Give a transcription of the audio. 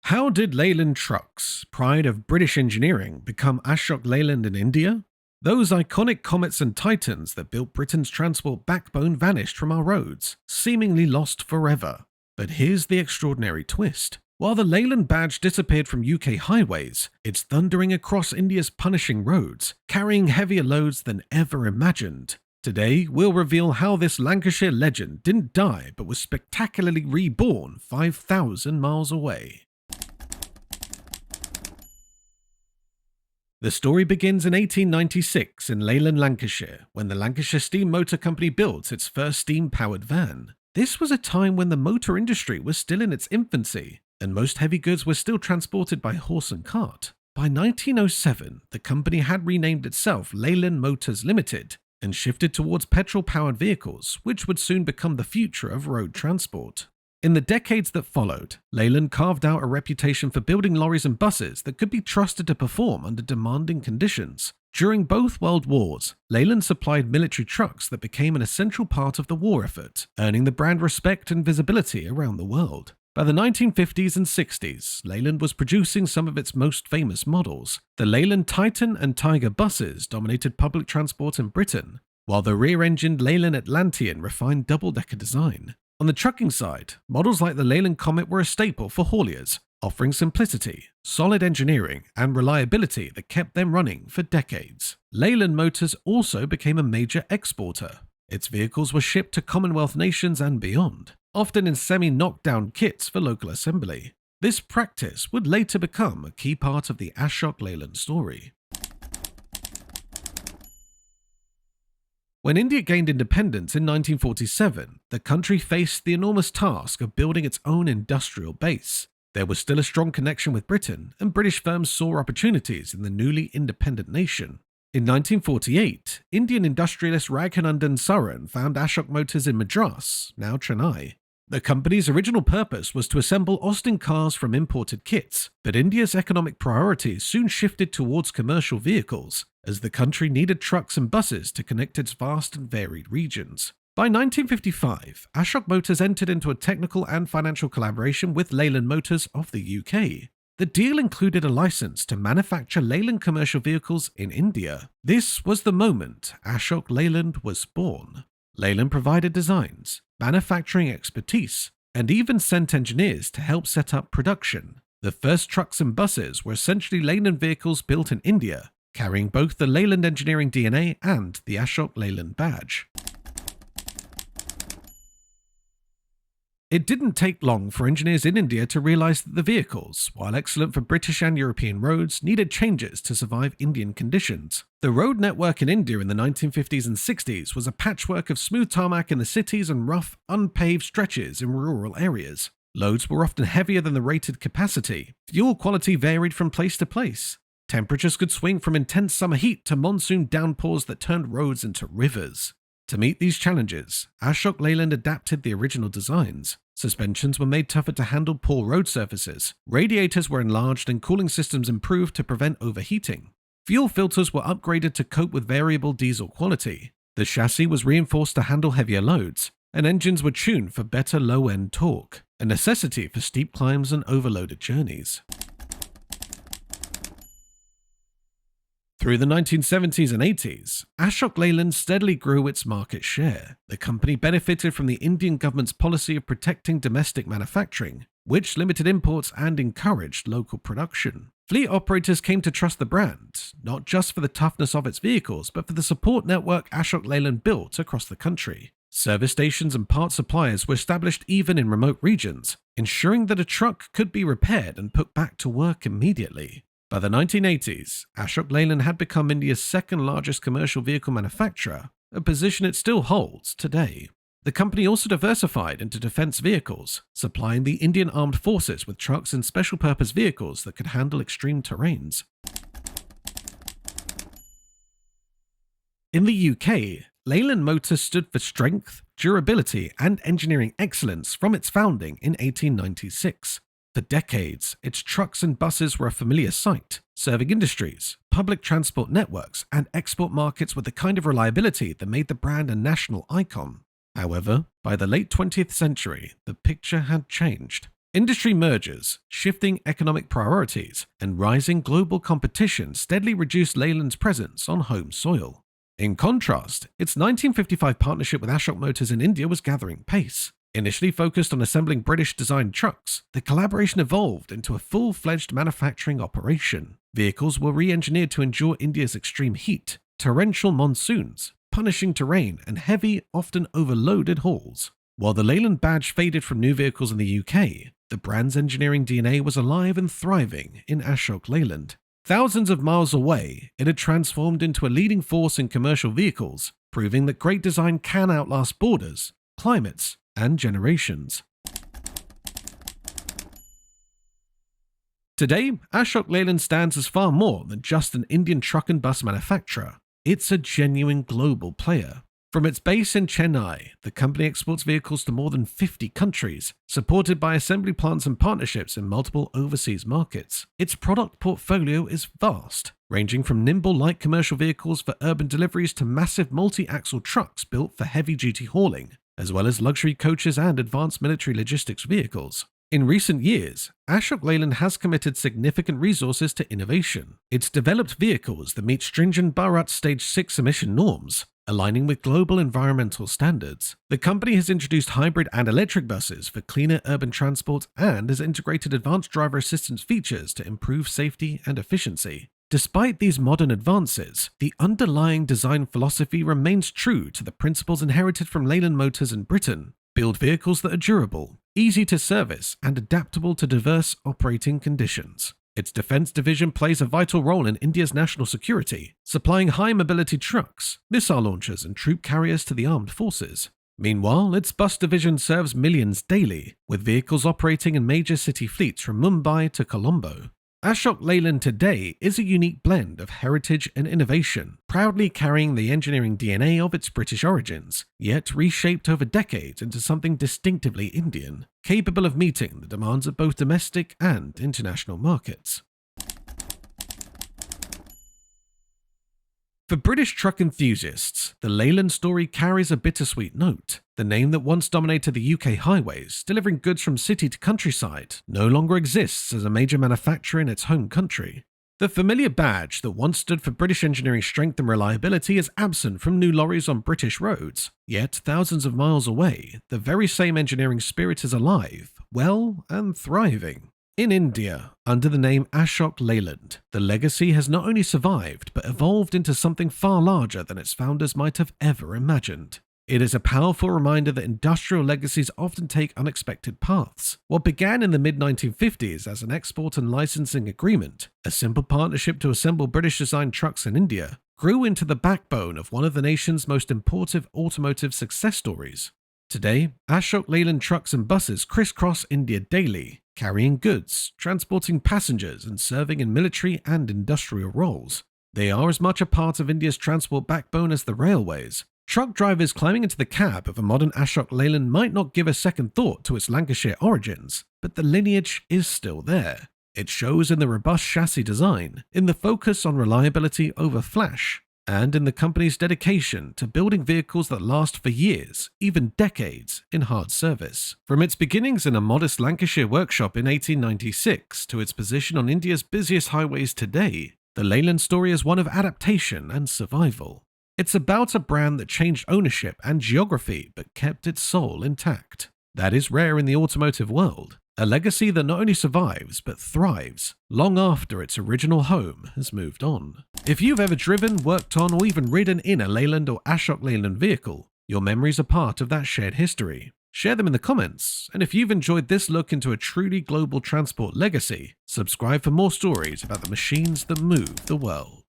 How did Leyland trucks, pride of British engineering, become Ashok Leyland in India? Those iconic comets and titans that built Britain's transport backbone vanished from our roads, seemingly lost forever. But here's the extraordinary twist. While the Leyland badge disappeared from UK highways, it's thundering across India's punishing roads, carrying heavier loads than ever imagined. Today, we'll reveal how this Lancashire legend didn't die but was spectacularly reborn 5,000 miles away. The story begins in 1896 in Leyland, Lancashire, when the Lancashire Steam Motor Company built its first steam-powered van. This was a time when the motor industry was still in its infancy, and most heavy goods were still transported by horse and cart. By 1907, the company had renamed itself Leyland Motors Limited and shifted towards petrol-powered vehicles, which would soon become the future of road transport. In the decades that followed, Leyland carved out a reputation for building lorries and buses that could be trusted to perform under demanding conditions. During both World Wars, Leyland supplied military trucks that became an essential part of the war effort, earning the brand respect and visibility around the world. By the 1950s and 60s, Leyland was producing some of its most famous models. The Leyland Titan and Tiger buses dominated public transport in Britain, while the rear-engined Leyland Atlantean refined double-decker design. On the trucking side, models like the Leyland Comet were a staple for hauliers, offering simplicity, solid engineering, and reliability that kept them running for decades. Leyland Motors also became a major exporter. Its vehicles were shipped to Commonwealth nations and beyond, often in semi-knockdown kits for local assembly. This practice would later become a key part of the Ashok Leyland story. When India gained independence in 1947, the country faced the enormous task of building its own industrial base. There was still a strong connection with Britain, and British firms saw opportunities in the newly independent nation. In 1948, Indian industrialist Raghuనందన్ Saran found Ashok Motors in Madras, now Chennai. The company's original purpose was to assemble Austin cars from imported kits, but India's economic priorities soon shifted towards commercial vehicles, as the country needed trucks and buses to connect its vast and varied regions. By 1955, Ashok Motors entered into a technical and financial collaboration with Leyland Motors of the UK. The deal included a license to manufacture Leyland commercial vehicles in India. This was the moment Ashok Leyland was born. Leyland provided designs, manufacturing expertise, and even sent engineers to help set up production. The first trucks and buses were essentially Leyland vehicles built in India, carrying both the Leyland engineering DNA and the Ashok Leyland badge. It didn't take long for engineers in India to realize that the vehicles, while excellent for British and European roads, needed changes to survive Indian conditions. The road network in India in the 1950s and 60s was a patchwork of smooth tarmac in the cities and rough, unpaved stretches in rural areas. Loads were often heavier than the rated capacity. Fuel quality varied from place to place. Temperatures could swing from intense summer heat to monsoon downpours that turned roads into rivers. To meet these challenges, Ashok Leyland adapted the original designs. Suspensions were made tougher to handle poor road surfaces, radiators were enlarged and cooling systems improved to prevent overheating. Fuel filters were upgraded to cope with variable diesel quality. The chassis was reinforced to handle heavier loads, and engines were tuned for better low-end torque, a necessity for steep climbs and overloaded journeys. Through the 1970s and 80s, Ashok Leyland steadily grew its market share. The company benefited from the Indian government's policy of protecting domestic manufacturing, which limited imports and encouraged local production. Fleet operators came to trust the brand, not just for the toughness of its vehicles, but for the support network Ashok Leyland built across the country. Service stations and part suppliers were established even in remote regions, ensuring that a truck could be repaired and put back to work immediately. By the 1980s, Ashok Leyland had become India's second largest commercial vehicle manufacturer, a position it still holds today. The company also diversified into defense vehicles, supplying the Indian Armed Forces with trucks and special-purpose vehicles that could handle extreme terrains. In the UK, Leyland Motors stood for strength, durability, and engineering excellence from its founding in 1896. For decades, its trucks and buses were a familiar sight, serving industries, public transport networks, and export markets with the kind of reliability that made the brand a national icon. However, by the late 20th century, the picture had changed. Industry mergers, shifting economic priorities, and rising global competition steadily reduced Leyland's presence on home soil. In contrast, its 1955 partnership with Ashok Motors in India was gathering pace. Initially focused on assembling British-designed trucks, the collaboration evolved into a full-fledged manufacturing operation. Vehicles were re-engineered to endure India's extreme heat, torrential monsoons, punishing terrain, and heavy, often overloaded hauls. While the Leyland badge faded from new vehicles in the UK, the brand's engineering DNA was alive and thriving in Ashok Leyland. Thousands of miles away, it had transformed into a leading force in commercial vehicles, proving that great design can outlast borders, climates, and generations. Today, Ashok Leyland stands as far more than just an Indian truck and bus manufacturer. It's a genuine global player. From its base in Chennai, the company exports vehicles to more than 50 countries, supported by assembly plants and partnerships in multiple overseas markets. Its product portfolio is vast, ranging from nimble light commercial vehicles for urban deliveries to massive multi-axle trucks built for heavy-duty hauling, as well as luxury coaches and advanced military logistics vehicles. In recent years, Ashok Leyland has committed significant resources to innovation. It's developed vehicles that meet stringent Bharat Stage 6 emission norms, aligning with global environmental standards. The company has introduced hybrid and electric buses for cleaner urban transport and has integrated advanced driver assistance features to improve safety and efficiency. Despite these modern advances, the underlying design philosophy remains true to the principles inherited from Leyland Motors in Britain. Build vehicles that are durable, easy to service, and adaptable to diverse operating conditions. Its defense division plays a vital role in India's national security, supplying high-mobility trucks, missile launchers, and troop carriers to the armed forces. Meanwhile, its bus division serves millions daily, with vehicles operating in major city fleets from Mumbai to Colombo. Ashok Leyland today is a unique blend of heritage and innovation, proudly carrying the engineering DNA of its British origins, yet reshaped over decades into something distinctively Indian, capable of meeting the demands of both domestic and international markets. For British truck enthusiasts, the Leyland story carries a bittersweet note. The name that once dominated the UK highways, delivering goods from city to countryside, no longer exists as a major manufacturer in its home country. The familiar badge that once stood for British engineering strength and reliability is absent from new lorries on British roads. Yet, thousands of miles away, the very same engineering spirit is alive, well, and thriving. In India, under the name Ashok Leyland, the legacy has not only survived but evolved into something far larger than its founders might have ever imagined. It is a powerful reminder that industrial legacies often take unexpected paths. What began in the mid-1950s as an export and licensing agreement, a simple partnership to assemble British-designed trucks in India, grew into the backbone of one of the nation's most important automotive success stories. Today, Ashok Leyland trucks and buses crisscross India daily, carrying goods, transporting passengers, and serving in military and industrial roles. They are as much a part of India's transport backbone as the railways. Truck drivers climbing into the cab of a modern Ashok Leyland might not give a second thought to its Lancashire origins, but the lineage is still there. It shows in the robust chassis design, in the focus on reliability over flash, and in the company's dedication to building vehicles that last for years, even decades, in hard service. From its beginnings in a modest Lancashire workshop in 1896 to its position on India's busiest highways today, the Leyland story is one of adaptation and survival. It's about a brand that changed ownership and geography but kept its soul intact. That is rare in the automotive world. A legacy that not only survives but thrives long after its original home has moved on. If you've ever driven, worked on, or even ridden in a Leyland or Ashok Leyland vehicle, your memories are part of that shared history. Share them in the comments, and if you've enjoyed this look into a truly global transport legacy, subscribe for more stories about the machines that move the world.